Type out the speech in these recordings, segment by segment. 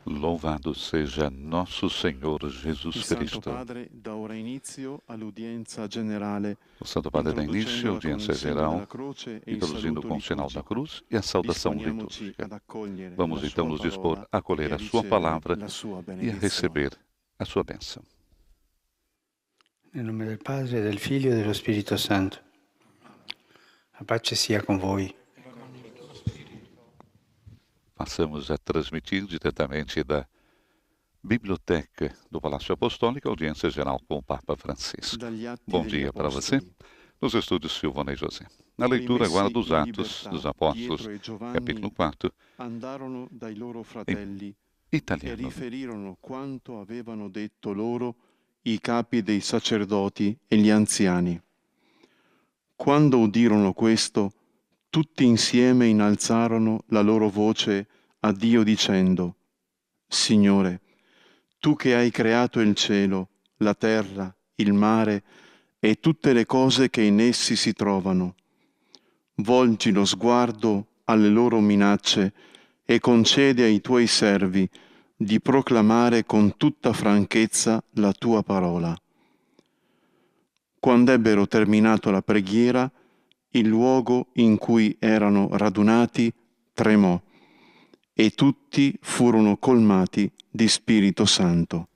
Louvado seja nosso Senhor Jesus Il Santo Cristo. Padre dà ora inizio all'udienza generale, O Santo Padre dá início à introducendola con il audiência segno geral, della croce e il introduzindo saluto com o sinal da liturgico. cruz e a saudação Disponiamoci litúrgica. ad accogliere Vamos la então sua nos dispor parola a acolher e a a sua ricevere palavra la sua e a benedizione. receber a sua bênção. Nel nome del Padre, del Figlio e dello Spirito Santo. La pace sia con voi. Passamos a transmitir diretamente da Biblioteca do Palácio Apostólico, audiência geral com o Papa Francisco. Dagli Atti Bom degli dia para você, Apostoli. nos estúdios Silvana e José. Na leitura agora dos Atos dos Apóstolos, Pietro e Giovanni capítulo 4, andarono dai loro fratelli e italiano. riferirono quanto avevano detto loro i capi dei sacerdoti e gli anziani. Quando udirono questo, tutti insieme innalzarono la loro voce a Dio dicendo: Signore, tu che hai creato il cielo, la terra, il mare e tutte le cose che in essi si trovano, volgi lo sguardo alle loro minacce e concede ai tuoi servi di proclamare con tutta franchezza la tua parola. Quando ebbero terminato la preghiera, il luogo in cui erano radunati tremò e tutti furono colmati di Spirito Santo.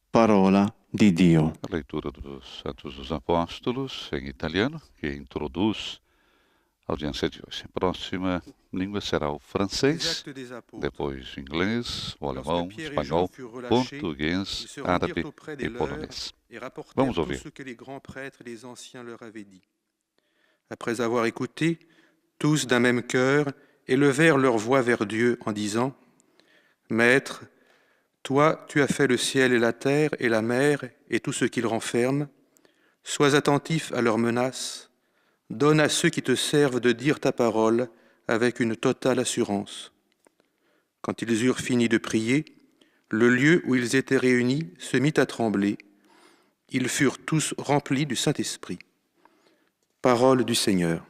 Parola di Dio. A leitura dos Atos dos Apóstolos em italiano, que introduz a audiência de hoje. A próxima língua será o francês, depois inglês, o alemão, espanhol, português, árabe e polonês. Vamos ouvir. Ce que les grands prêtres et les anciens leur avaient dit. Après avoir écouté, tous d'un même cœur élevèrent leur voix vers Dieu en disant: Maître, toi, tu as fait le ciel et la terre et la mer et tout ce qu'ils renferment. Sois attentif à leurs menaces. Donne à ceux qui te servent de dire ta parole avec une totale assurance. Quand ils eurent fini de prier, le lieu où ils étaient réunis se mit à trembler. Ils furent tous remplis du Saint-Esprit. Parole du Seigneur.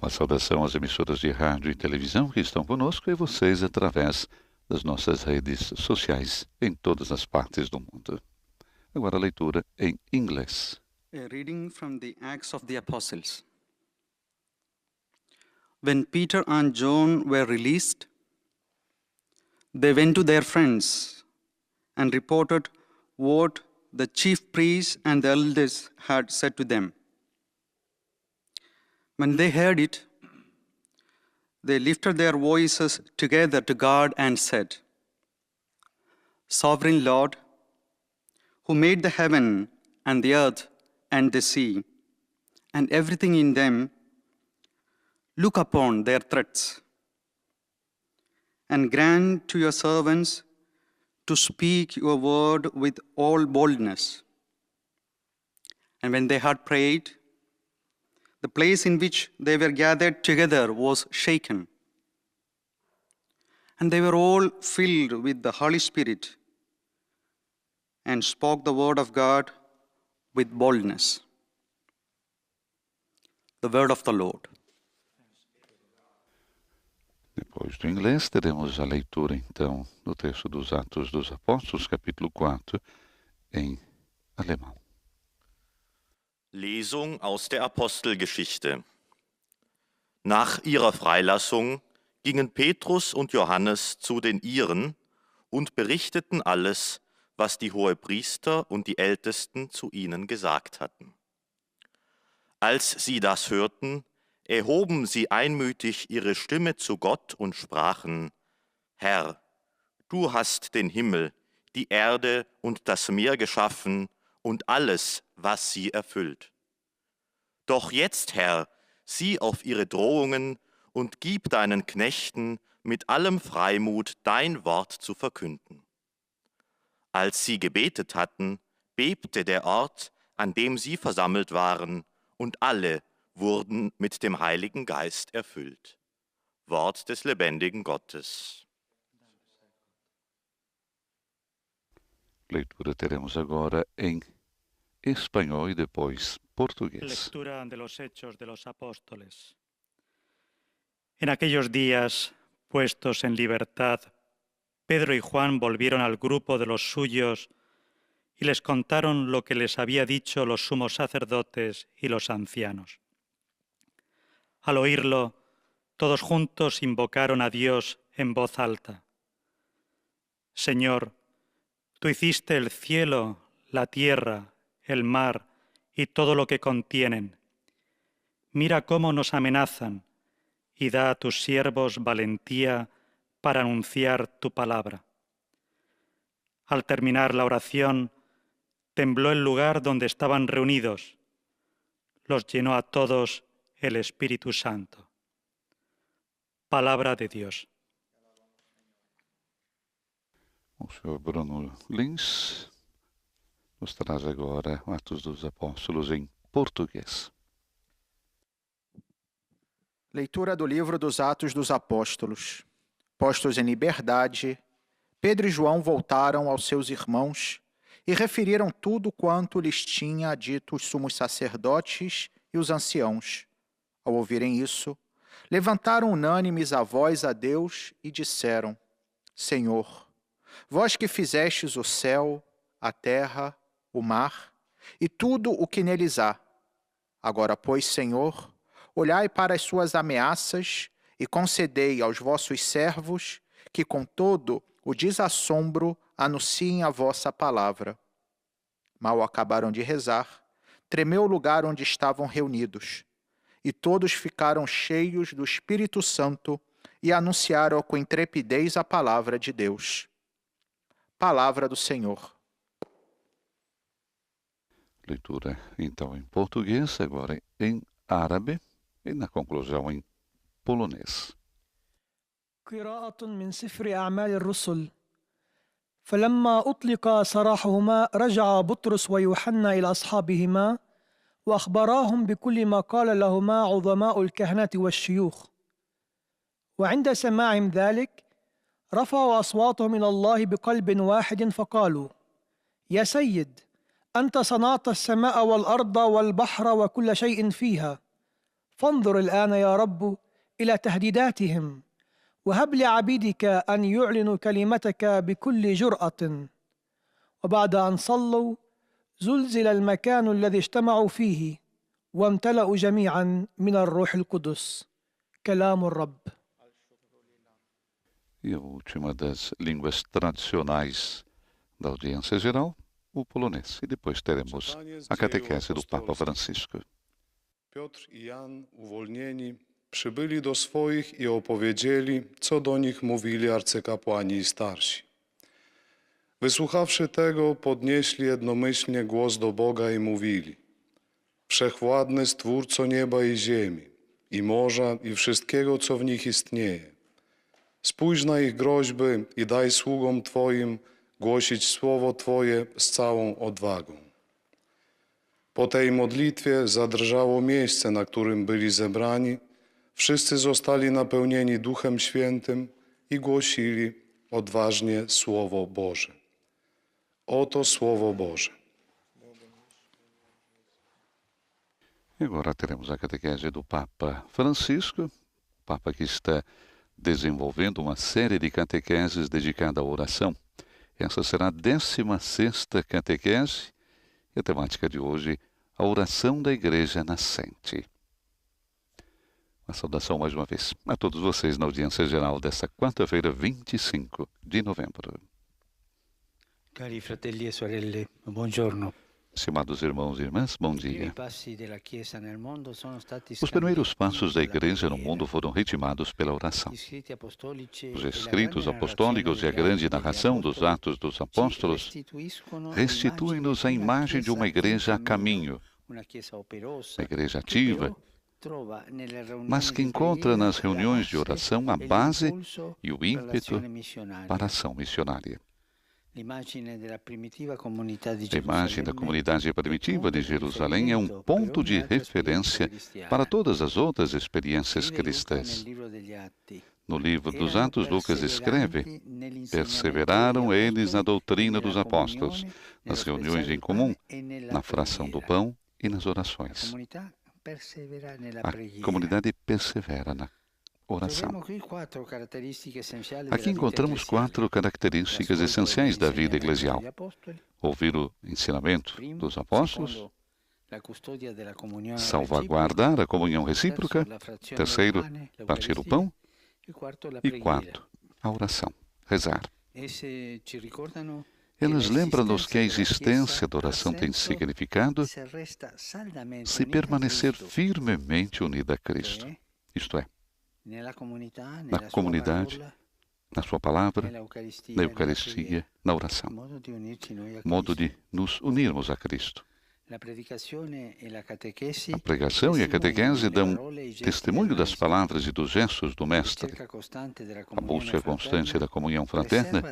Uma saudação às emissoras de rádio e televisão que estão conosco e vocês através das nossas redes sociais em todas as partes do mundo. Agora a leitura em inglês. A reading from the Acts of the Apostles. When Peter and John were released, they went to their friends and reported what the chief priests and the elders had said to them. When they heard it, they lifted their voices together to God and said, Sovereign Lord, who made the heaven and the earth and the sea, and everything in them, look upon their threats, and grant to your servants to speak your word with all boldness. And when they had prayed, the place in which they were gathered together was shaken, and they were all filled with the Holy Spirit and spoke the word of God with boldness. The word of the Lord. Depois do inglês, teremos a leitura, então, do texto dos Atos dos Apóstolos, capítulo 4, em alemão. Lesung aus der Apostelgeschichte. Nach ihrer Freilassung gingen Petrus und Johannes zu den Iren und berichteten alles, was die Hohepriester und die Ältesten zu ihnen gesagt hatten. Als sie das hörten, erhoben sie einmütig ihre Stimme zu Gott und sprachen: Herr, du hast den Himmel, die Erde und das Meer geschaffen und alles, was sie erfüllt. Doch jetzt, Herr, sieh auf ihre Drohungen und gib deinen Knechten mit allem Freimut dein Wort zu verkünden. Als sie gebetet hatten, bebte der Ort, an dem sie versammelt waren, und alle wurden mit dem Heiligen Geist erfüllt. Wort des lebendigen Gottes. Leitura teremos agora em espanhol e depois português. Lectura de los Hechos de los Apóstoles. En aquellos días, Puestos en libertad, Pedro y Juan volvieron al grupo de los suyos y les contaron lo que les había dicho los sumos sacerdotes y los ancianos. Al oírlo, todos juntos invocaron a Dios en voz alta. Señor, tú hiciste el cielo, la tierra, el mar y todo lo que contienen. Mira cómo nos amenazan y da a tus siervos valentía para anunciar tu palabra. Al terminar la oración, tembló el lugar donde estaban reunidos. Los llenó a todos el Espíritu Santo. Palabra de Dios. O senhor Bruno Lins nos traz agora Atos dos Apóstolos em português. Leitura do livro dos Atos dos Apóstolos. Postos em liberdade, Pedro e João voltaram aos seus irmãos e referiram tudo quanto lhes tinha dito os sumos sacerdotes e os anciãos. Ao ouvirem isso, levantaram unânimes a voz a Deus e disseram: Senhor, vós que fizestes o céu, a terra, o mar e tudo o que neles há. Agora, pois, Senhor, olhai para as suas ameaças e concedei aos vossos servos que com todo o desassombro anunciem a vossa palavra. Mal acabaram de rezar, tremeu o lugar onde estavam reunidos, e todos ficaram cheios do Espírito Santo e anunciaram com intrepidez a palavra de Deus. Palavra do Senhor. Leitura então em português, agora em árabe e na conclusão em polonês. قراءة من سفر أعمال الرسل. فلما أطلق سراحهما رجع بطرس ويوحنا إلى أصحابهما وأخبراهم بكل ما قال لهما عظماء الكهنة والشيوخ. وعند سماعهم ذلك رفعوا أصواتهم إلى الله بقلب واحد فقالوا: يا سيد، أنت صنعت السماء والأرض والبحر وكل شيء فيها، فانظر الآن يا رب إلى تهديداتهم، وهب لعبيدك أن يعلنوا كلمتك بكل جرأة. وبعد أن صلوا زلزل المكان الذي اجتمعوا فيه وامتلأوا جميعا من الروح القدس. كلام الرب. E a última das línguas tradicionais da audiência geral, o polonês. E depois teremos a catequese do Papa Francisco. Piotr i Jan, uwolnieni, przybyli do swoich i opowiedzieli, co do nich mówili arcykapłani i starsi. Wysłuchawszy tego, podnieśli jednomyślnie głos do Boga i mówili: Wszechwładny Stwórco nieba i ziemi, i morza, i wszystkiego, co w nich istnieje. Spójrz na ich groźby i daj sługom Twoim głosić słowo Twoje z całą odwagą. Po tej modlitwie zadrżało miejsce, na którym byli zebrani. Wszyscy zostali napełnieni Duchem Świętym i głosili odważnie Słowo Boże. Oto Słowo Boże. E agora teremos a catequese do Papa Francisco, Papa que está desenvolvendo uma série de catequeses dedicada à oração. Essa será a 16ª catequese e a temática de hoje, a oração da Igreja Nascente. Uma saudação mais uma vez a todos vocês na audiência geral desta quarta-feira, 25 de novembro. Cari fratelli e sorelle, buongiorno. Estimados irmãos e irmãs, bom dia. Os primeiros passos da Igreja no mundo foram ritmados pela oração. Os escritos apostólicos e a grande narração dos Atos dos Apóstolos restituem-nos a imagem de uma igreja a caminho, uma igreja ativa, mas que encontra nas reuniões de oração a base e o ímpeto para a ação missionária. A imagem da comunidade primitiva de Jerusalém é um ponto de referência para todas as outras experiências cristãs. No livro dos Atos, Lucas escreve: perseveraram eles na doutrina dos apóstolos, nas reuniões em comum, na fração do pão e nas orações. A comunidade persevera na oração. Aqui encontramos 4 características essenciais da vida eclesial: ouvir o ensinamento dos apóstolos, salvaguardar a comunhão recíproca, terceiro, partir o pão, e quarto, a oração, rezar. Eles lembram-nos que a existência da oração tem significado se permanecer firmemente unida a Cristo, isto é, na comunidade, na sua palavra, na Eucaristia, na oração, modo de nos unirmos a Cristo. A pregação e a catequese dão testemunho das palavras e dos gestos do Mestre. A busca constante da comunhão fraterna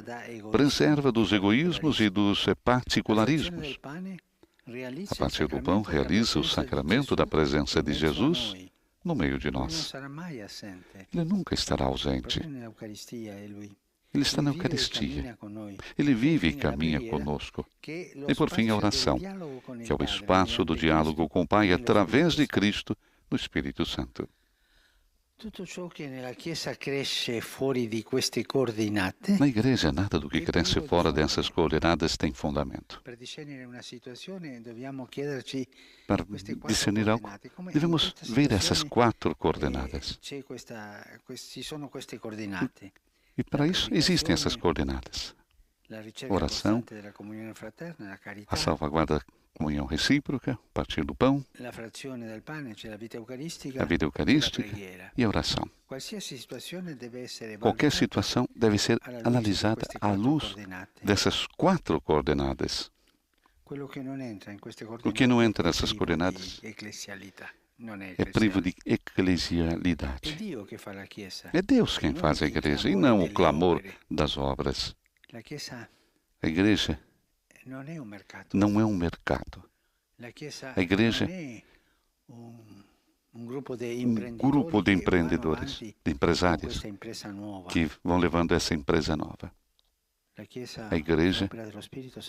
preserva dos egoísmos e dos particularismos. A partir do pão, realiza o sacramento da presença de Jesus no meio de nós. Ele nunca estará ausente. Ele está na Eucaristia. Ele vive e caminha conosco. E, por fim, a oração, que é o espaço do diálogo com o Pai através de Cristo no Espírito Santo. Na igreja, nada do que cresce fora dessas coordenadas tem fundamento. Para discernir algo, devemos ver essas 4 coordenadas. E para isso existem essas coordenadas: oração, a salvaguarda da comunhão recíproca, partir do pão, a vida eucarística e a oração. Qualquer situação deve ser analisada à luz dessas 4 coordenadas. O que não entra nessas coordenadas é privo de eclesialidade. É Deus quem faz a igreja e não o clamor das obras. A igreja não é um mercado. A igreja é um grupo de empreendedores, de empresários que vão levando essa empresa nova. A igreja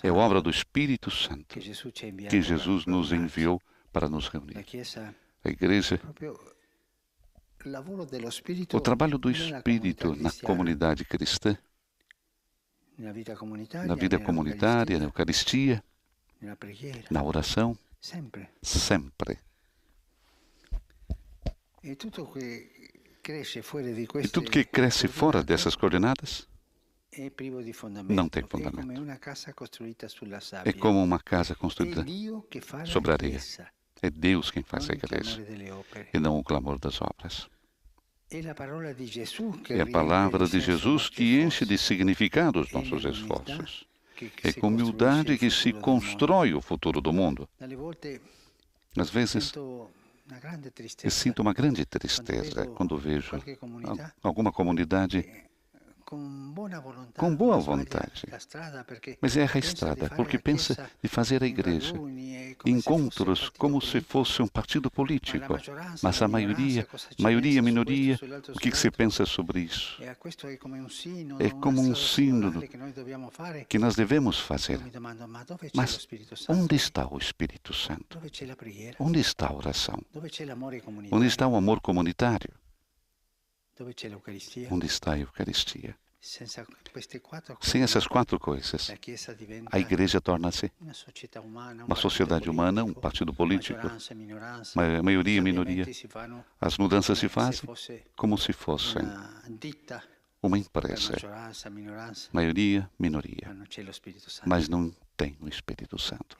é obra do Espírito Santo que Jesus nos enviou para nos reunir. A igreja, o trabalho do Espírito na comunidade cristã, na vida comunitária, na Eucaristia, na oração, sempre. E tudo que cresce fora dessas coordenadas não tem fundamento. É como uma casa construída sobre areia. É Deus quem faz a igreja e não o clamor das obras. É a palavra de Jesus que enche de significado os nossos esforços. É com humildade que se constrói o futuro do mundo. Às vezes, eu sinto uma grande tristeza quando vejo alguma comunidade com boa vontade, mas erra a estrada, porque pensa de fazer a igreja encontros como se fosse um partido político, mas a maioria, minoria, o que você pensa sobre isso? É como um sínodo que nós devemos fazer. Mas onde está o Espírito Santo? Onde está a oração? Onde está o amor comunitário? Onde está a Eucaristia? Sem essas 4 coisas, a igreja torna-se uma sociedade humana, um partido político, maioria e minoria. As mudanças se fazem como se fossem uma empresa, maioria, minoria, mas não tem o Espírito Santo.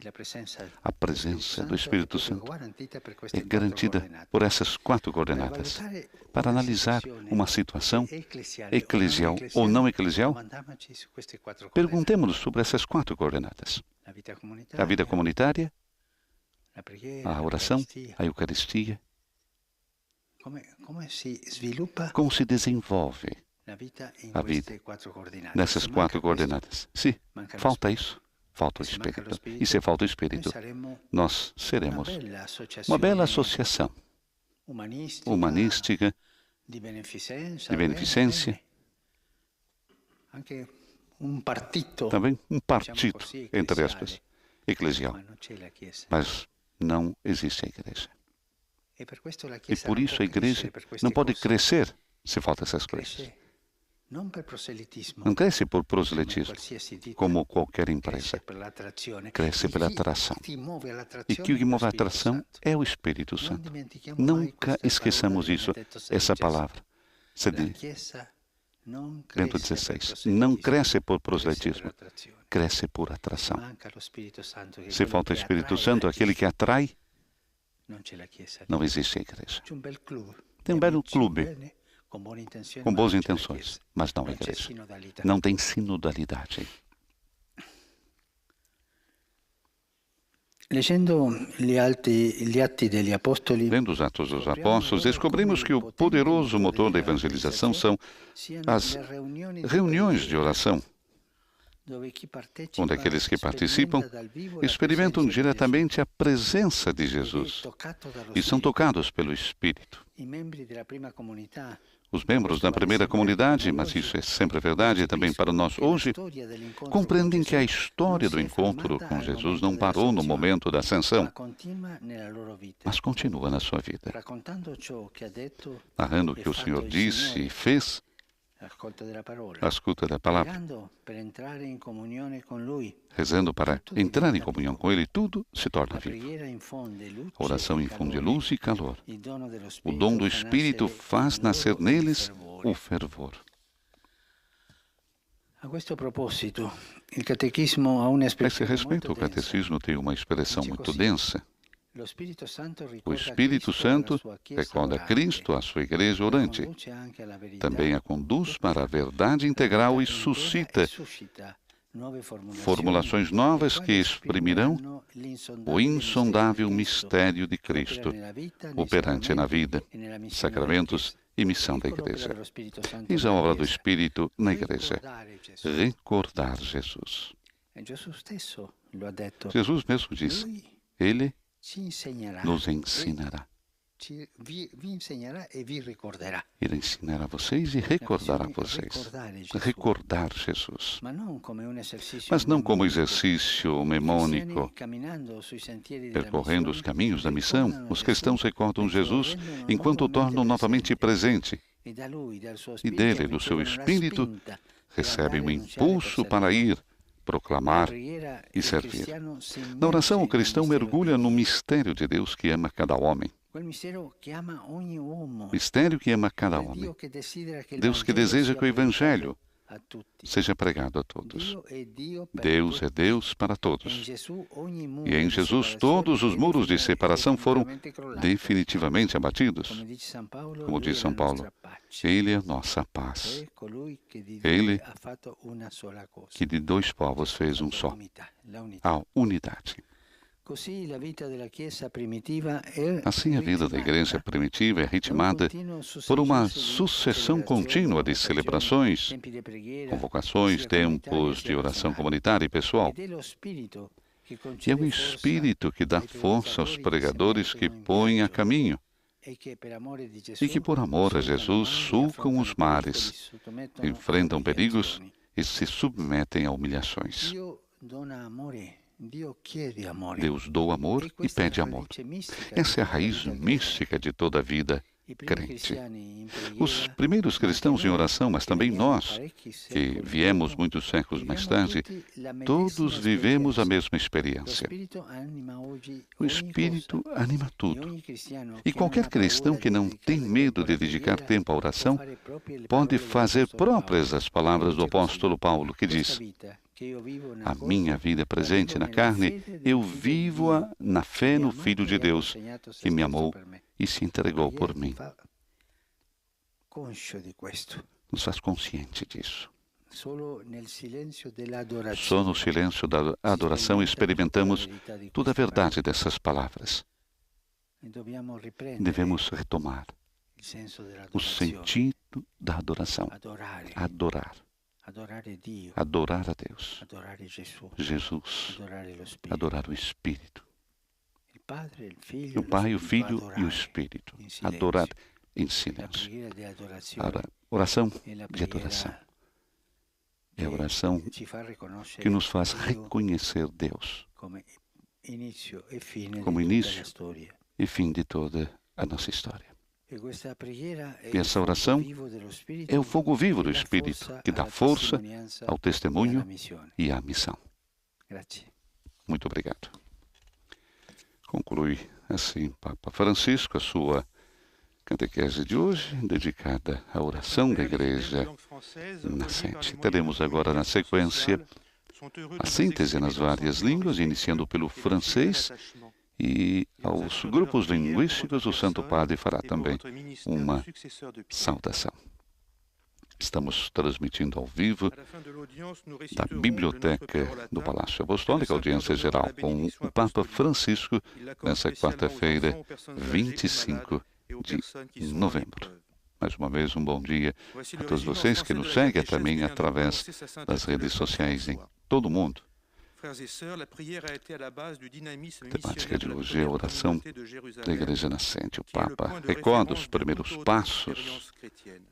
A presença do Espírito Santo é garantida por essas 4 coordenadas. Para analisar uma situação eclesial ou não eclesial, perguntemos-nos sobre essas 4 coordenadas: a vida comunitária, a oração, a Eucaristia. Como se desenvolve a vida nessas 4 coordenadas? Sim, falta isso. Falta o Espírito. E se falta o Espírito, nós seremos uma bela associação humanística, de beneficência, também um partido, entre aspas, eclesial. Mas não existe a igreja. E por isso a igreja não pode crescer se faltam essas coisas. cresce non per proselitismo, Não cresce por proselitismo, qualsiasi ditta, como qualquer cresce empresa. per l'attrazione. Cresce pela chi atração. ti muove E all'attrazione que o que è lo move a Spirito atração Santo. é o Espírito Non Santo. dimentichiamo mai Nunca questa esqueçamos parola isso, nel testo essa 16. palavra. Se La diz, Chiesa non dentro cresce 16, per não proselitismo, cresce por cresce per proselitismo, attrazione. cresce por atração. Manca lo Spirito Santo, che è Se quello falta o che Espírito attrae Santo, la aquele que Chiesa. atrai, Non c'è la Chiesa. não existe a igreja. C'è un bel club. Tem um di belo amici clube bene, com boas intenções, com ma boas non c'è la intenções, Chiesa. mas não a Non c'è igreja. sinodalità. Não tem sinodalidade. Leggendo gli atti degli Apostoli, Lendo os Atos dos Apóstolos, descobrimos que o poderoso motor da evangelização são as reuniões de oração, onde aqueles que participam experimentam diretamente a presença de Jesus e são tocados pelo Espírito. Os membros da primeira comunidade, mas isso é sempre verdade também para nós hoje, compreendem que a história do encontro com Jesus não parou no momento da ascensão, mas continua na sua vida. Narrando o que o Senhor disse e fez, a escuta da palavra, rezando para entrar em comunhão com Ele, tudo se torna vivo. A oração infunde luz e calor. O dom do Espírito faz nascer neles o fervor. A esse respeito, o catecismo tem uma expressão muito densa. O Espírito Santo recorda Cristo à sua igreja orante. Também a conduz para a verdade integral e suscita formulações novas que exprimirão o insondável mistério de Cristo, operante na vida, sacramentos e missão da igreja. Eis a obra do Espírito na igreja. Recordar Jesus. Jesus mesmo disse, Ele nos ensinará. Ele ensinará a vocês e recordará a vocês. Recordar Jesus. Mas não como exercício memônico. Percorrendo os caminhos da missão, os cristãos recordam Jesus enquanto o tornam novamente presente. E dele, do seu Espírito, recebem o impulso para ir, proclamar e servir. Na oração, o cristão mergulha no mistério de Deus que ama cada homem. Mistério que ama cada homem. Deus que deseja que o Evangelho seja pregado a todos. Deus é Deus para todos. E em Jesus todos os muros de separação foram definitivamente abatidos. Como diz São Paulo, Ele é a nossa paz. Ele que de dois povos fez um só. A unidade. Assim, a vida da igreja primitiva é ritmada por uma sucessão contínua de celebrações, convocações, tempos de oração comunitária e pessoal. E é o Espírito que dá força aos pregadores que põem a caminho e que, por amor a Jesus, sulcam os mares, enfrentam perigos e se submetem a humilhações. Deus doa amor e pede amor. Essa é a raiz mística de toda a vida crente. Os primeiros cristãos em oração, mas também nós, que viemos muitos séculos mais tarde, todos vivemos a mesma experiência. O Espírito anima tudo. E qualquer cristão que não tem medo de dedicar tempo à oração pode fazer próprias as palavras do apóstolo Paulo, que diz: a minha vida presente na carne, eu vivo-a na fé no Filho de Deus, que me amou e se entregou por mim. Nos faz consciente disso. Só no silêncio da adoração experimentamos toda a verdade dessas palavras. Devemos retomar o sentido da adoração. Adorar. Adorar a Deus, Jesus, adorar o Espírito, o Pai, o Filho e o Espírito, adorar em silêncio. A oração de adoração é a oração que nos faz reconhecer Deus como início e fim de toda a nossa história. E essa oração é o fogo vivo do Espírito, que dá força ao testemunho e à missão. Muito obrigado. Conclui assim Papa Francisco a sua catequese de hoje, dedicada à oração da Igreja nascente. Teremos agora na sequência a síntese nas várias línguas, iniciando pelo francês, e aos grupos linguísticos o Santo Padre fará também uma saudação. Estamos transmitindo ao vivo da Biblioteca do Palácio Apostólico, audiência geral com o Papa Francisco, nessa quarta-feira, 25 de novembro. Mais uma vez, um bom dia a todos vocês que nos seguem também através das redes sociais em todo o mundo. A temática de hoje é a oração da Igreja nascente. O Papa recorda os primeiros passos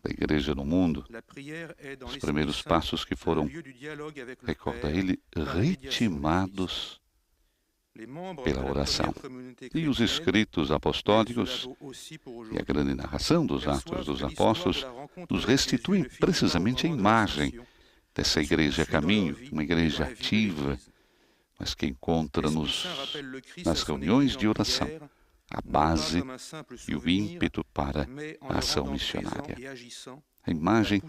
da Igreja no mundo, os primeiros passos que foram, recorda ele, ritmados pela oração. E os escritos apostólicos e a grande narração dos Atos dos Apóstolos nos restituem precisamente a imagem dessa igreja caminho, uma igreja ativa, mas que encontra-nos nas reuniões de oração a base e o ímpeto para a ação missionária. A imagem,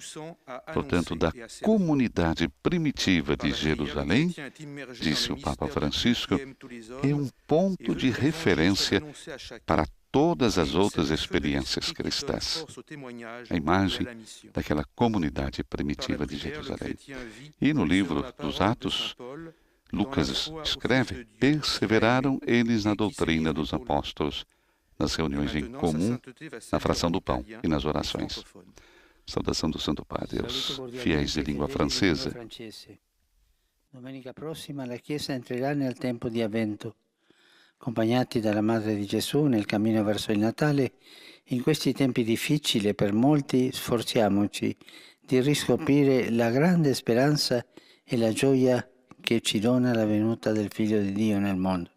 portanto, da comunidade primitiva de Jerusalém, disse o Papa Francisco, é um ponto de referência para todas as outras experiências cristãs. A imagem daquela comunidade primitiva de Jerusalém. E no livro dos Atos, Lucas escreve: perseveraram eles na doutrina dos apóstolos, nas reuniões em comum, na fração do pão e nas orações. Saudação do Santo Padre aos fiéis de língua francesa. Domenica prossima la Chiesa entrerà nel tempo di Avvento. Accompagnati dalla Madre di Gesù nel cammino verso il Natale, in questi tempi difficili per molti sforziamoci di riscoprire la grande speranza e la gioia che ci dona la venuta del Figlio di Dio nel mondo.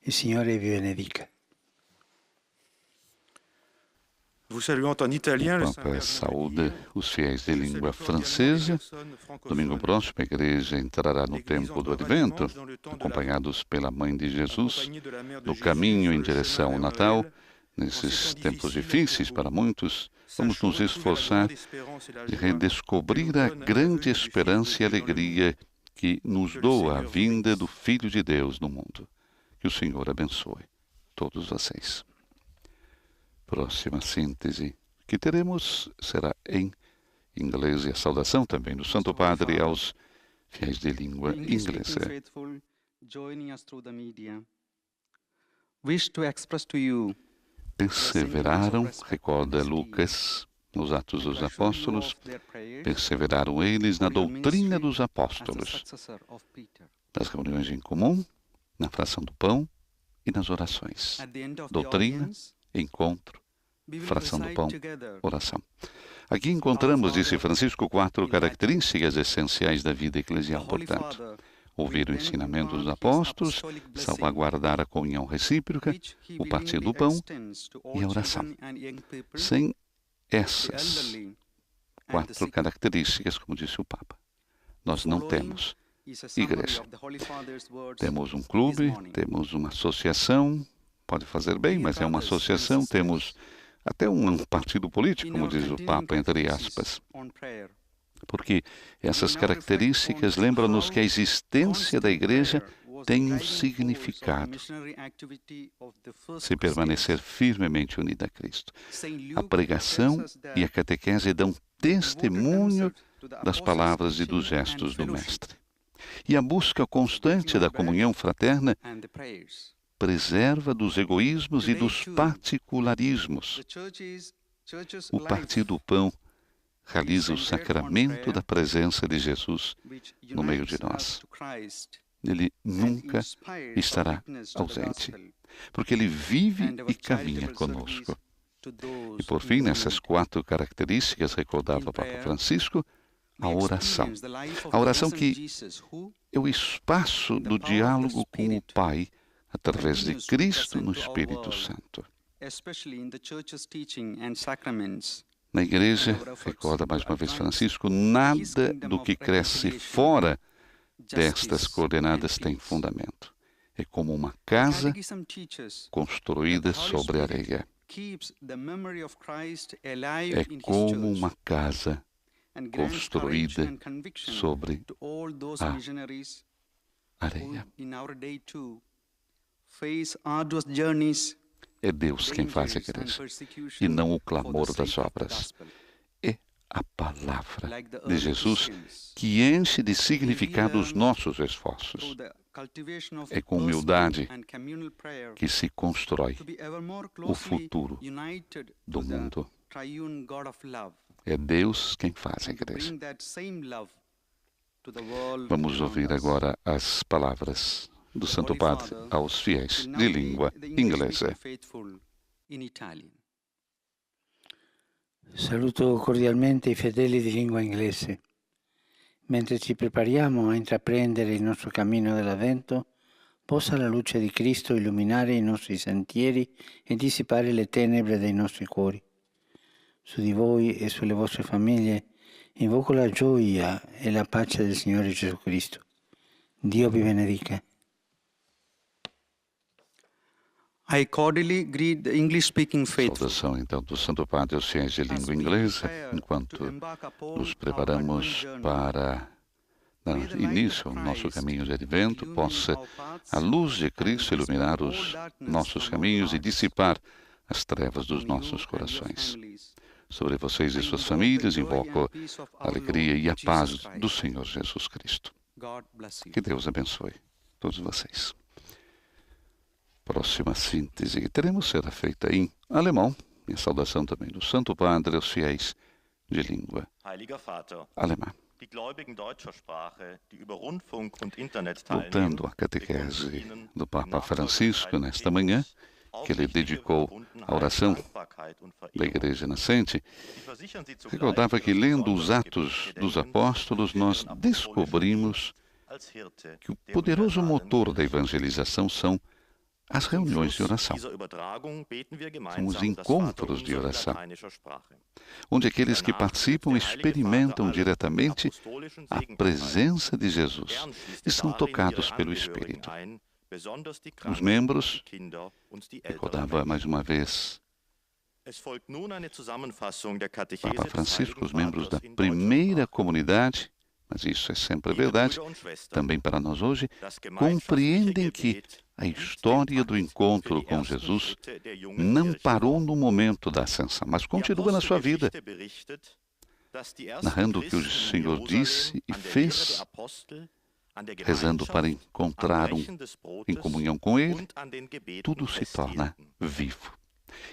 Il Signore vi benedica. O Papa saúda os fiéis de língua francesa. Domingo próximo, a igreja entrará no tempo do Advento, acompanhados pela Mãe de Jesus, no caminho em direção ao Natal. Nesses tempos difíceis para muitos, vamos nos esforçar de redescobrir a grande esperança e alegria que nos doa a vinda do Filho de Deus no mundo. Que o Senhor abençoe todos vocês. Próxima síntese que teremos será em inglês, e a saudação também do Santo Padre aos fiéis de língua inglesa. Perseveraram, recorda Lucas, nos Atos dos Apóstolos, perseveraram eles na doutrina dos apóstolos, nas reuniões em comum, na fração do pão e nas orações. Doutrina, encontro, fração do pão, oração. Aqui encontramos, disse Francisco, 4 características essenciais da vida eclesial, portanto. Ouvir o ensinamento dos apóstolos, salvaguardar a comunhão recíproca, o partir do pão e a oração. Sem essas 4 características, como disse o Papa, nós não temos igreja. Temos um clube, temos uma associação, pode fazer bem, mas é uma associação, temos até um partido político, como diz o Papa, entre aspas. Porque essas características lembram-nos que a existência da igreja tem um significado. Se permanecer firmemente unida a Cristo. A pregação e a catequese dão testemunho das palavras e dos gestos do Mestre. E a busca constante da comunhão fraterna preserva dos egoísmos e dos particularismos. O partir do pão realiza o sacramento da presença de Jesus no meio de nós. Ele nunca estará ausente, porque ele vive e caminha conosco. E por fim, nessas 4 características, recordava o Papa Francisco, a oração. A oração que é o espaço do diálogo com o Pai, através de Cristo no Espírito Santo. especially in the church's teaching and sacraments. Na igreja, recorda mais uma vez Francisco, nada do que cresce fora destas coordenadas tem fundamento. É como uma casa construída sobre areia. É como uma casa construída sobre a areia. É Deus quem faz a igreja, e não o clamor das obras. É a palavra de Jesus que enche de significado os nossos esforços. É com humildade que se constrói o futuro do mundo. É Deus quem faz a igreja. Vamos ouvir agora as palavras do Santo Padre aos fiéis de língua inglesa. Saluto cordialmente i fedeli di lingua inglese. Mentre ci prepariamo a intraprendere il nostro cammino dell'Avvento, possa la luce di Cristo illuminare i nostri sentieri e dissipare le tenebre dei nostri cuori. Su di voi e sulle vostre famiglie invoco la gioia e la pace del Signore Gesù Cristo. Dio vi benedica. I cordially greet the English-speaking faithful. Saudação então do Santo Padre aos fiéis de língua inglesa, enquanto nos preparamos para dar início ao nosso caminho de advento, possa a luz de Cristo iluminar os nossos caminhos e dissipar as trevas dos nossos corações. Sobre vocês e suas famílias invoco a alegria e a paz do Senhor Jesus Cristo. Que Deus abençoe todos vocês. Próxima síntese que teremos será feita em alemão. Minha saudação também do Santo Padre aos fiéis de língua alemã. Voltando à catequese do Papa Francisco nesta manhã, que ele dedicou à oração da Igreja Nascente, recordava que, lendo os Atos dos Apóstolos, nós descobrimos que o poderoso motor da evangelização são as reuniões de oração. São os encontros de oração, onde aqueles que participam experimentam diretamente a presença de Jesus e são tocados pelo Espírito. Os membros, recordava mais uma vez Papa Francisco, os membros da primeira comunidade, mas isso é sempre verdade, também para nós hoje, compreendem que a história do encontro com Jesus não parou no momento da ascensão, mas continua na sua vida, narrando o que o Senhor disse e fez, rezando para encontrar em comunhão com Ele, tudo se torna vivo.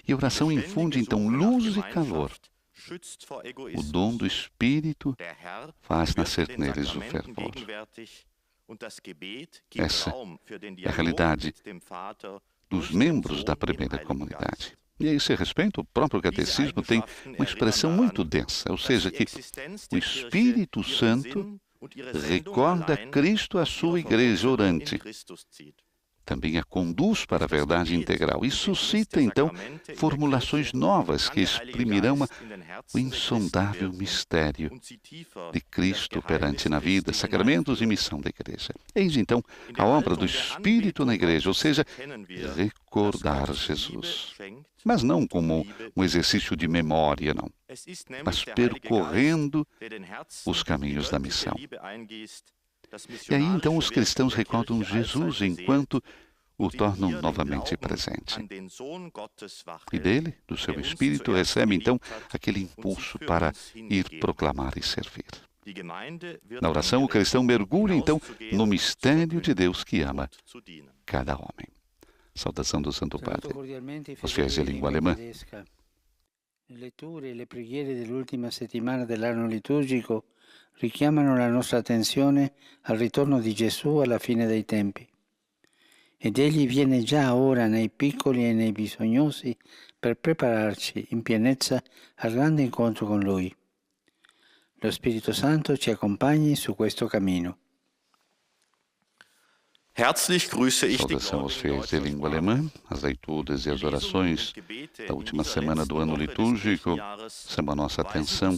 E a oração infunde então luz e calor. O dom do Espírito faz nascer neles o fervor. Essa é a realidade dos membros da primeira comunidade. E a esse respeito, o próprio catecismo tem uma expressão muito densa, ou seja, que o Espírito Santo recorda Cristo à sua igreja orante. Também a conduz para a verdade integral e suscita, então, formulações novas que exprimirão o insondável mistério de Cristo operante na vida, sacramentos e missão da igreja. Eis, então, a obra do Espírito na igreja, ou seja, recordar Jesus. Mas não como um exercício de memória, não, mas percorrendo os caminhos da missão. E aí, então, os cristãos recordam Jesus enquanto o tornam novamente presente. E dele, do seu Espírito, recebe, então, aquele impulso para ir proclamar e servir. Na oração, o cristão mergulha, então, no mistério de Deus que ama cada homem. Saudação do Santo Padre aos fiéis de língua alemã. Le letture e le preghiere dell'ultima settimana dell'anno liturgico richiamano la nostra attenzione al ritorno di Gesù alla fine dei tempi. Ed egli viene già ora nei piccoli e nei bisognosi per prepararci in pienezza al grande incontro con Lui. Lo Spirito Santo ci accompagni su questo cammino. Herzlich grüße ich die Saudação aos fiéis de língua alemã. As leituras e as orações da última semana do ano litúrgico chamam a nossa atenção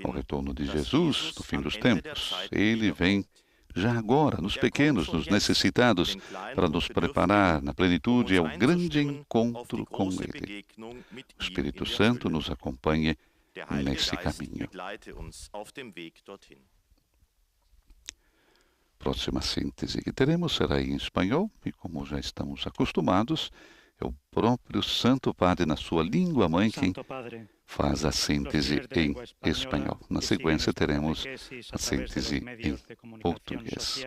ao retorno de Jesus no fim dos tempos. Ele vem já agora, nos pequenos, nos necessitados, para nos preparar na plenitude ao grande encontro com Ele. O Espírito Santo nos acompanhe nesse caminho. Próxima síntese que teremos será em espanhol, e como já estamos acostumados, é o próprio Santo Padre, na sua língua mãe, quem faz a síntese em espanhol. Na sequência, teremos a síntese em português.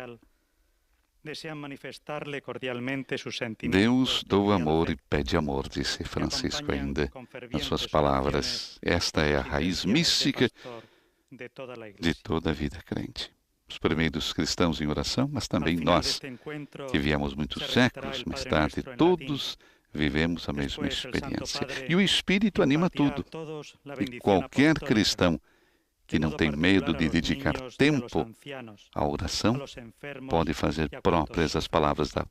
Deus doa amor e pede amor, disse Francisco ainda nas suas palavras. Esta é a raiz mística de toda a vida crente. Os primeiros cristãos em oração, mas também nós, que viemos muitos séculos mais tarde, todos vivemos a mesma experiência. E o Espírito anima tudo. E qualquer cristão que não tem medo de dedicar tempo à oração pode fazer próprias as palavras do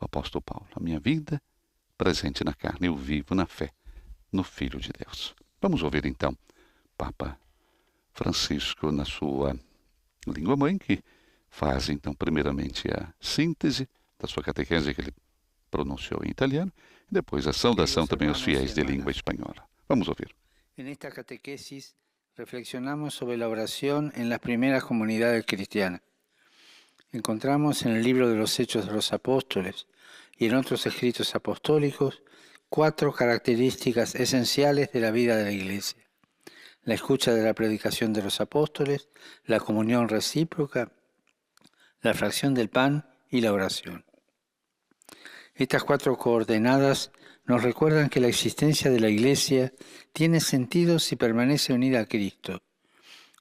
apóstolo Paulo. A minha vida presente na carne, eu vivo na fé, no Filho de Deus. Vamos ouvir então Papa Francisco na sua língua mãe, que faz então primeiramente a síntese da sua catequese que ele pronunciou em italiano, e depois a saudação também aos fiéis de língua espanhola. Vamos ouvir. Nesta catequesis reflexionamos sobre la oración en las primeras comunidades cristianas. Encontramos en el libro de los Hechos de los Apóstoles y en otros escritos apostólicos 4 características esenciales de la vida de la Iglesia: la escucha de la predicación de los apóstoles, la comunión recíproca, la fracción del pan y la oración. Estas 4 coordenadas nos recuerdan que la existencia de la Iglesia tiene sentido si permanece unida a Cristo.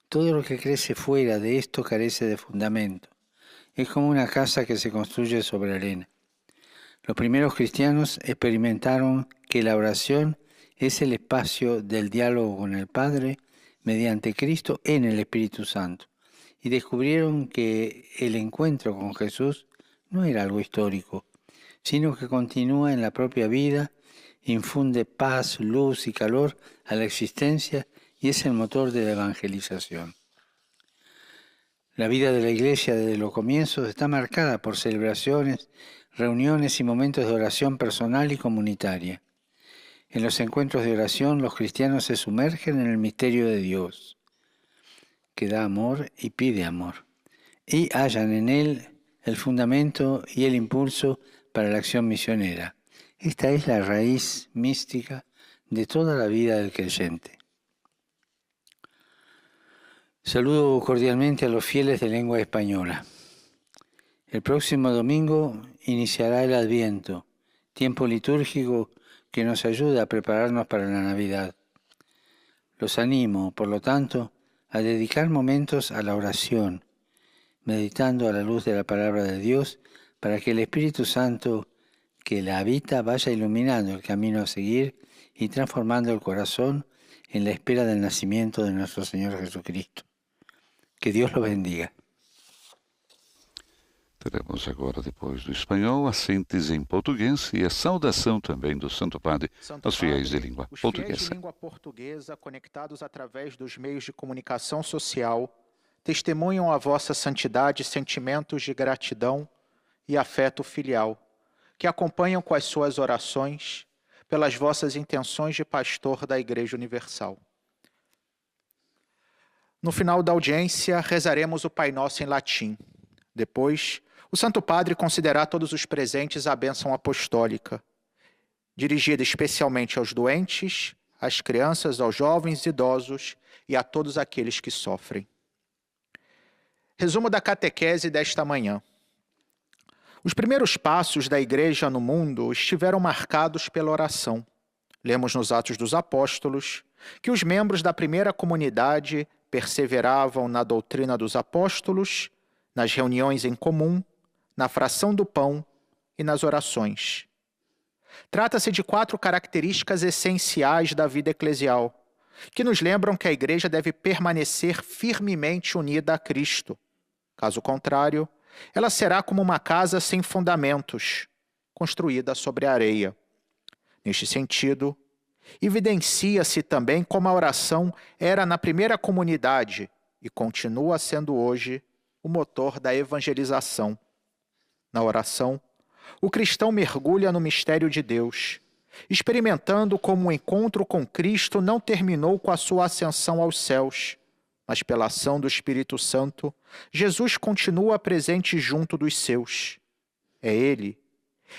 Todo lo que crece fuera de esto carece de fundamento. Es como una casa que se construye sobre arena. Los primeros cristianos experimentaron que la oración es el espacio del diálogo con el Padre mediante Cristo en el Espíritu Santo, y descubrieron que el encuentro con Jesús no era algo histórico, sino que continúa en la propia vida, infunde paz, luz y calor a la existencia y es el motor de la evangelización. La vida de la Iglesia desde los comienzos está marcada por celebraciones, reuniones y momentos de oración personal y comunitaria. En los encuentros de oración, los cristianos se sumergen en el misterio de Dios, que da amor y pide amor, y hallan en él el fundamento y el impulso para la acción misionera. Esta es la raíz mística de toda la vida del creyente. Saludo cordialmente a los fieles de lengua española. El próximo domingo iniciará el Adviento, tiempo litúrgico que nos ayuda a prepararnos para la Navidad. Los animo, por lo tanto, a dedicar momentos a la oración, meditando a la luz de la palabra de Dios, para que el Espíritu Santo que la habita vaya iluminando el camino a seguir y transformando el corazón en la espera del nacimiento de nuestro Señor Jesucristo. Que Dios lo bendiga. Teremos agora, depois do espanhol, a síntese em português e a saudação também do Santo Padre aos fiéis de língua portuguesa. Os fiéis de língua portuguesa, conectados através dos meios de comunicação social, testemunham a vossa santidade sentimentos de gratidão e afeto filial, que acompanham com as suas orações pelas vossas intenções de pastor da Igreja Universal. No final da audiência, rezaremos o Pai Nosso em latim. Depois, o Santo Padre concederá a todos os presentes a bênção apostólica, dirigida especialmente aos doentes, às crianças, aos jovens, idosos e a todos aqueles que sofrem. Resumo da catequese desta manhã. Os primeiros passos da Igreja no mundo estiveram marcados pela oração. Lemos nos Atos dos Apóstolos que os membros da primeira comunidade perseveravam na doutrina dos apóstolos, nas reuniões em comum, na fração do pão e nas orações. Trata-se de 4 características essenciais da vida eclesial, que nos lembram que a Igreja deve permanecer firmemente unida a Cristo. Caso contrário, ela será como uma casa sem fundamentos, construída sobre a areia. Neste sentido, evidencia-se também como a oração era na primeira comunidade e continua sendo hoje o motor da evangelização. Na oração, o cristão mergulha no mistério de Deus, experimentando como o encontro com Cristo não terminou com a sua ascensão aos céus, mas pela ação do Espírito Santo, Jesus continua presente junto dos seus. É Ele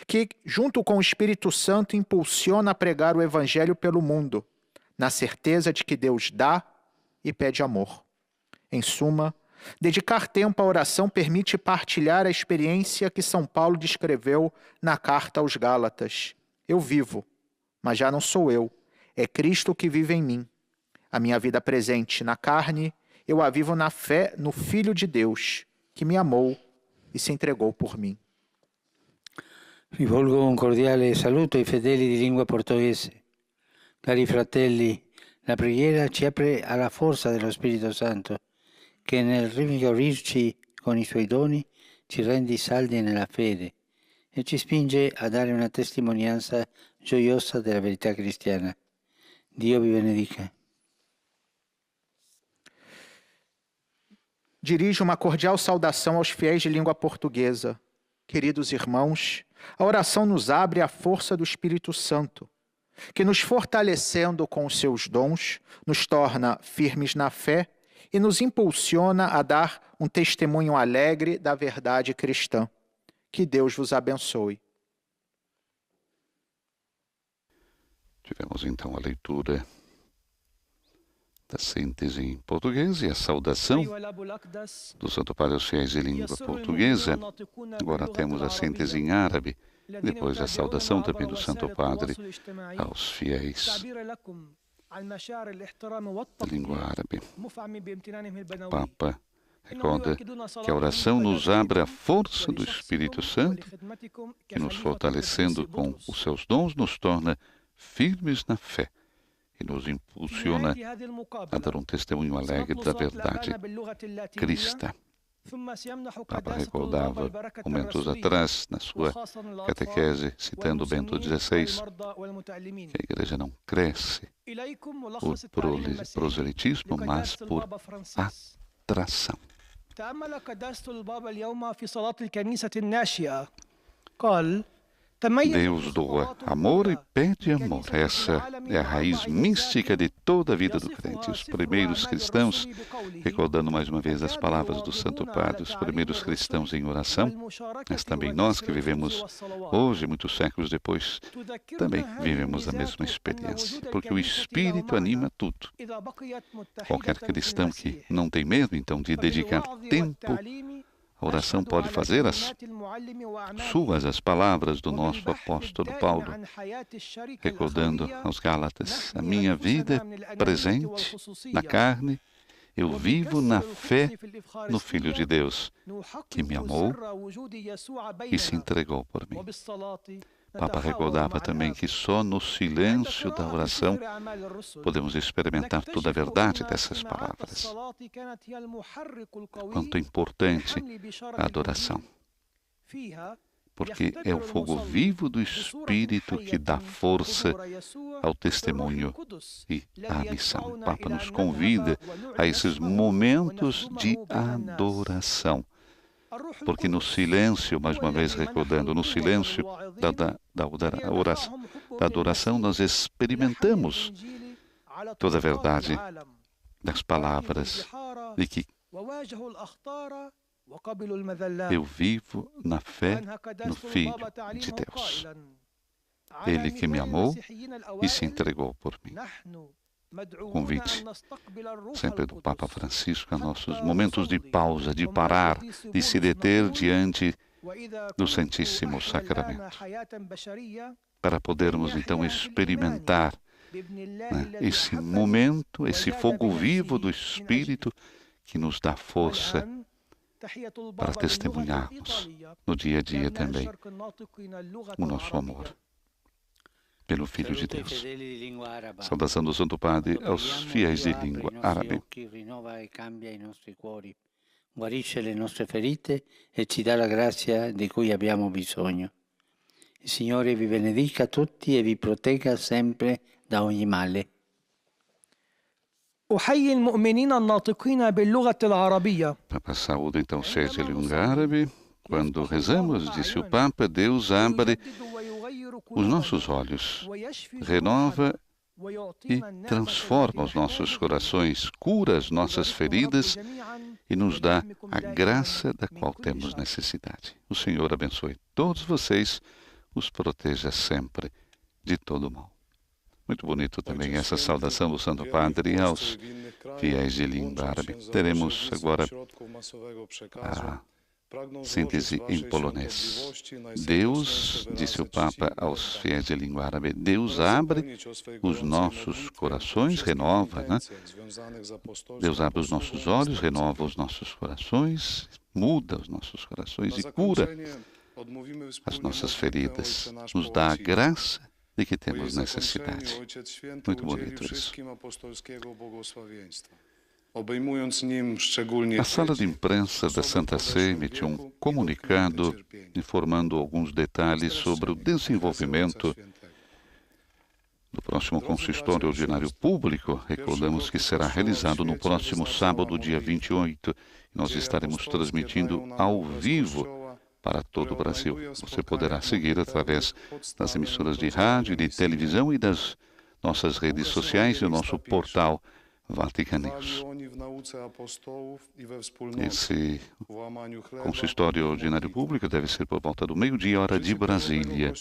que, junto com o Espírito Santo, impulsiona a pregar o Evangelho pelo mundo, na certeza de que Deus dá e pede amor. Em suma, dedicar tempo à oração permite partilhar a experiência que São Paulo descreveu na carta aos Gálatas. Eu vivo, mas já não sou eu, é Cristo que vive em mim. A minha vida presente na carne, eu a vivo na fé no Filho de Deus, que me amou e se entregou por mim. Rivolgo un cordiale saluto ai fedeli di lingua portoghese. Cari fratelli, la preghiera ci apre alla forza dello Spirito Santo, che nel rinvigorirci con i suoi doni ci rende saldi nella fede e ci spinge a dare una testimonianza gioiosa della verità cristiana. Dio vi benedica. Dirijo uma cordial saudação aos fiéis de língua portuguesa. Queridos irmãos, a oração nos abre a força do Espírito Santo, que nos fortalecendo com os seus dons, nos torna firmes na fé e nos impulsiona a dar um testemunho alegre da verdade cristã. Que Deus vos abençoe. Tivemos então a leitura da síntese em português e a saudação do Santo Padre aos fiéis de língua portuguesa. Agora temos a síntese em árabe, depois a saudação também do Santo Padre aos fiéis da língua árabe. O Papa recorda que a oração nos abre a força do Espírito Santo, que nos fortalecendo com os seus dons, nos torna firmes na fé e nos impulsiona a dar um testemunho alegre da verdade cristã. O Papa recordava momentos atrás, na sua catequese, citando Bento XVI, que a Igreja não cresce por proselitismo, mas por atração. Deus doa amor e pede amor. Essa é a raiz mística de toda a vida do crente. Os primeiros cristãos, recordando mais uma vez as palavras do Santo Padre, os primeiros cristãos em oração, mas também nós que vivemos hoje, muitos séculos depois, também vivemos a mesma experiência, porque o Espírito anima tudo. Qualquer cristão que não tem medo, então, de dedicar tempo, a oração pode fazer as palavras do nosso apóstolo Paulo, recordando aos Gálatas: a minha vida presente na carne, eu vivo na fé no Filho de Deus, que me amou e se entregou por mim. O Papa recordava também que só no silêncio da oração podemos experimentar toda a verdade dessas palavras. Quanto é importante a adoração, porque é o fogo vivo do Espírito que dá força ao testemunho e à missão. O Papa nos convida a esses momentos de adoração, porque no silêncio, mais uma vez recordando, no silêncio da adoração, nós experimentamos toda a verdade das palavras de que eu vivo na fé no Filho de Deus. Ele que me amou e se entregou por mim. Convite sempre do Papa Francisco a nossos momentos de pausa, de parar, de se deter diante do Santíssimo Sacramento, para podermos então experimentar, esse momento, esse fogo vivo do Espírito que nos dá força para testemunharmos no dia a dia também o nosso amor pelo Filho de Deus. Saudação do Santo Padre aos fiéis de língua árabe. guarisce le nostre ferite e ci dà la grazia di cui abbiamo bisogno. Il Signore vi benedica tutti e vi protegga sempre da ogni male. أحيي المؤمنين الناطقين باللغة العربية. Papa saúda então os fiéis de língua árabe. Quando rezamos, disse o Papa, Deus abre os nossos olhos, renova e transforma os nossos corações, cura as nossas feridas e nos dá a graça da qual temos necessidade. O Senhor abençoe todos vocês, os proteja sempre de todo mal. Muito bonito também essa saudação do Santo Padre aos fiéis de língua árabe. Teremos agora a síntese em polonês. Deus, disse o Papa aos fiéis de língua árabe, Deus abre os nossos corações, renova, né? Deus abre os nossos olhos, renova os nossos corações, muda os nossos corações e cura as nossas feridas, nos dá a graça de que temos necessidade. Muito bonito isso. A sala de imprensa da Santa Sé emitiu um comunicado informando alguns detalhes sobre o desenvolvimento do próximo consistório ordinário público. Recordamos que será realizado no próximo sábado, dia 28. Nós estaremos transmitindo ao vivo para todo o Brasil. Você poderá seguir através das emissoras de rádio e de televisão e das nossas redes sociais e o nosso portal Vatican News. Esse consistório ordinário público deve ser por volta do meio-dia, hora de Brasília.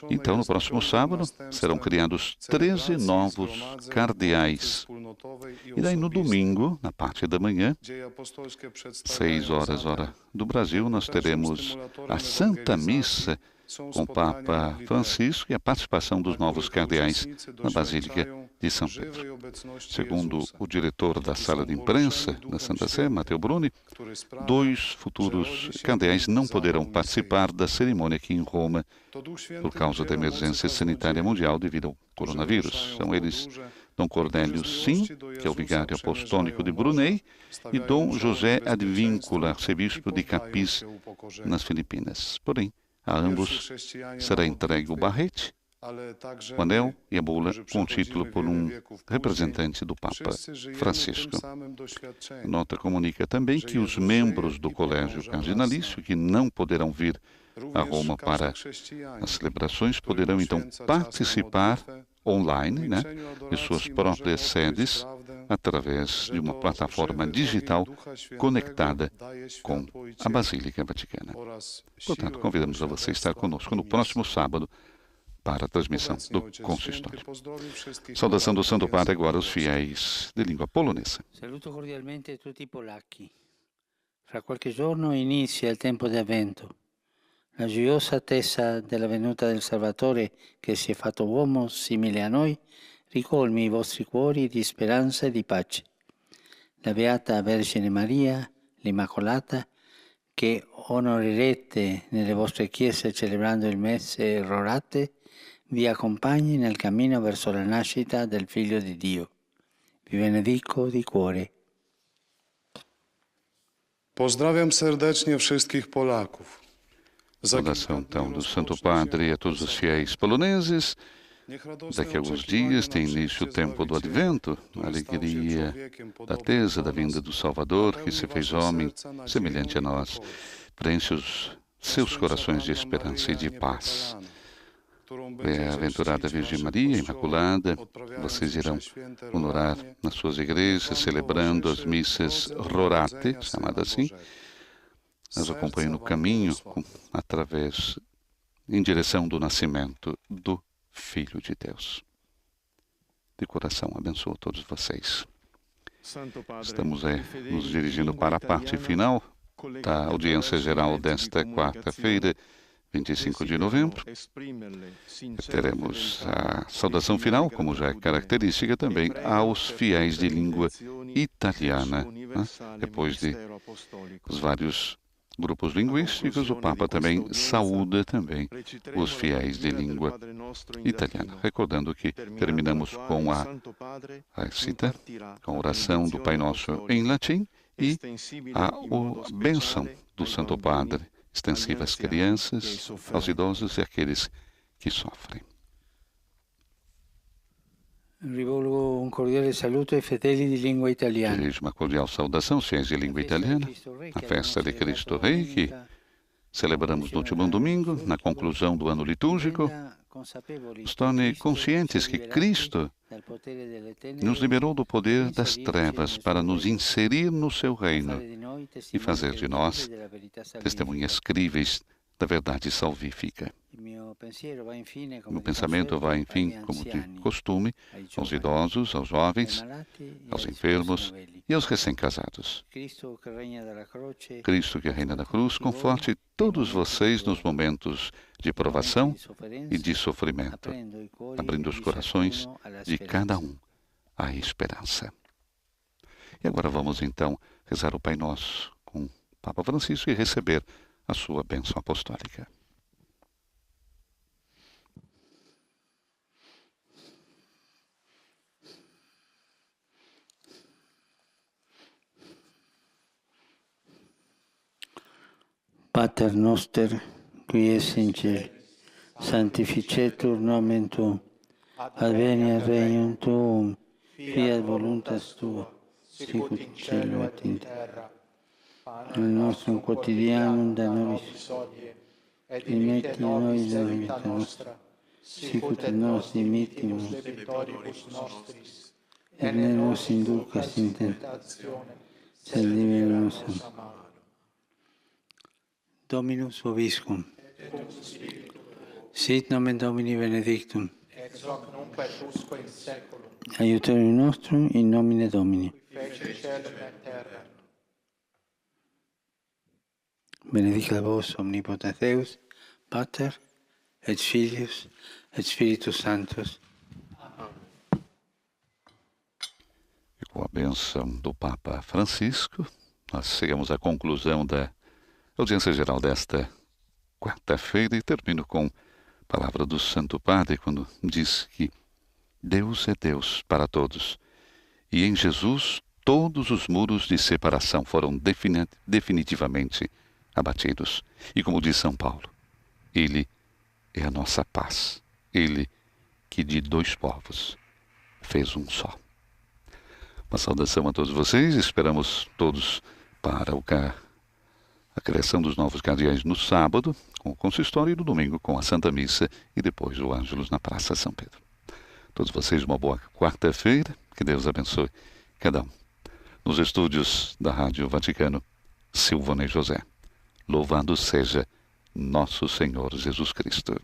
Então, no próximo sábado, serão criados 13 novos cardeais. E daí, no domingo, na parte da manhã, 6 horas, hora do Brasil, nós teremos a Santa Missa com o Papa Francisco e a participação dos novos cardeais na Basílica de São Pedro. Segundo o diretor da sala de imprensa da Santa Sé, Matteo Bruni, 2 futuros cardeais não poderão participar da cerimônia aqui em Roma por causa da emergência sanitária mundial devido ao coronavírus. São eles Dom Cornélio Sim, que é o vigário apostólico de Brunei, e Dom José Advíncula, arcebispo de Capiz, nas Filipinas. Porém, a ambos será entregue o barrete, o anel e a bula com o título por um representante do Papa Francisco. A nota comunica também que os membros do Colégio Cardinalício, que não poderão vir a Roma para as celebrações, poderão então participar online, né, de suas próprias sedes, através de uma plataforma digital conectada com a Basílica Vaticana. Portanto, convidamos a você a estar conosco no próximo sábado para a transmissão do consistório. Saudação do Santo Padre agora aos fiéis de língua polonesa. Saluto cordialmente tutti i polacchi. Fra qualche giorno inizia il tempo di Avvento, la gioiosa attesa della venuta del Salvatore che si è fatto uomo simile a noi, ricolmi i vostri cuori di speranza e di pace. La Beata Vergine Maria, l'Immacolata, che onorerete nelle vostre chiese celebrando il messe rorate, vi accompagni nel cammino verso la nascita del Figlio di Dio. Vi benedico di cuore. Pozdrawiam serdecznie wszystkich Polaków. Saudação então do Santo Padre a todos os fiéis poloneses. Daqui a alguns dias tem início o tempo do Advento, a alegria da tesa da vinda do Salvador, que se fez homem, semelhante a nós. Preenche os seus corações de esperança e de paz. Bem-aventurada Virgem Maria, Imaculada, vocês irão honorar nas suas igrejas, celebrando as missas rorate, chamada assim. Nos acompanham no caminho, em direção do nascimento do Filho de Deus. De coração, abençoo todos vocês. Estamos nos dirigindo para a parte final da audiência geral desta quarta-feira, 25 de novembro. Teremos a saudação final, como já é característica também, aos fiéis de língua italiana. Depois de os vários grupos linguísticos, o Papa também saúda também os fiéis de língua italiana. Recordando que terminamos com a cita, com a oração do Pai Nosso em latim, E a bênção do Santo Padre, extensiva às crianças, aos idosos e àqueles que sofrem. Rivolgo un cordiale saluto ai fedeli di lingua italiana. Dirijo uma cordial saudação aos fiéis de língua italiana, a festa de Cristo Rei, que celebramos no último domingo, na conclusão do ano litúrgico, nos torne conscientes que Cristo nos liberou do poder das trevas para nos inserir no seu reino e fazer de nós testemunhas críveis da verdade salvífica. Meu pensamento vai, enfim, como de costume, aos idosos, aos jovens, aos enfermos e aos recém-casados. Cristo que reina da cruz, conforte todos vocês nos momentos de provação e de sofrimento, abrindo os corações de cada um à esperança. E agora vamos então rezar o Pai Nosso com o Papa Francisco e receber a sua bênção apostólica. Pater noster, qui es in cielo, sanctificetur nomen tuum, adveniat regnum tuum, fiat voluntas tua, sicut in cielo et in terra. Il nostro quotidiano da nobis odie, et dimitti nobis debita nostra, sicut et nos dimittimus debitoribus nostris, et ne nos inducas in tentazione, sed libera nos a malo. Dominus vobiscum. Sit nomen Domini benedictum. Ex hoc nunc et usque in seculum. Aiutorium nostrum in nomine Domini. Qui fece caelum et terra. Benedicat vos omnipotens Deus, Pater, et Filius, et Spiritus Sanctus. E com a bênção do Papa Francisco, nós chegamos à conclusão da audiência geral desta quarta-feira e termino com a palavra do Santo Padre, quando diz que Deus é Deus para todos. E em Jesus todos os muros de separação foram definitivamente abatidos. E como diz São Paulo, Ele é a nossa paz. Ele que de dois povos fez um só. Uma saudação a todos vocês. Esperamos todos para a criação dos novos cardeais no sábado, com o consistório, e no domingo com a Santa Missa e depois o Ângelus na Praça São Pedro. Todos vocês uma boa quarta-feira, que Deus abençoe cada um. Nos estúdios da Rádio Vaticano, Silvana e José. Louvado seja nosso Senhor Jesus Cristo.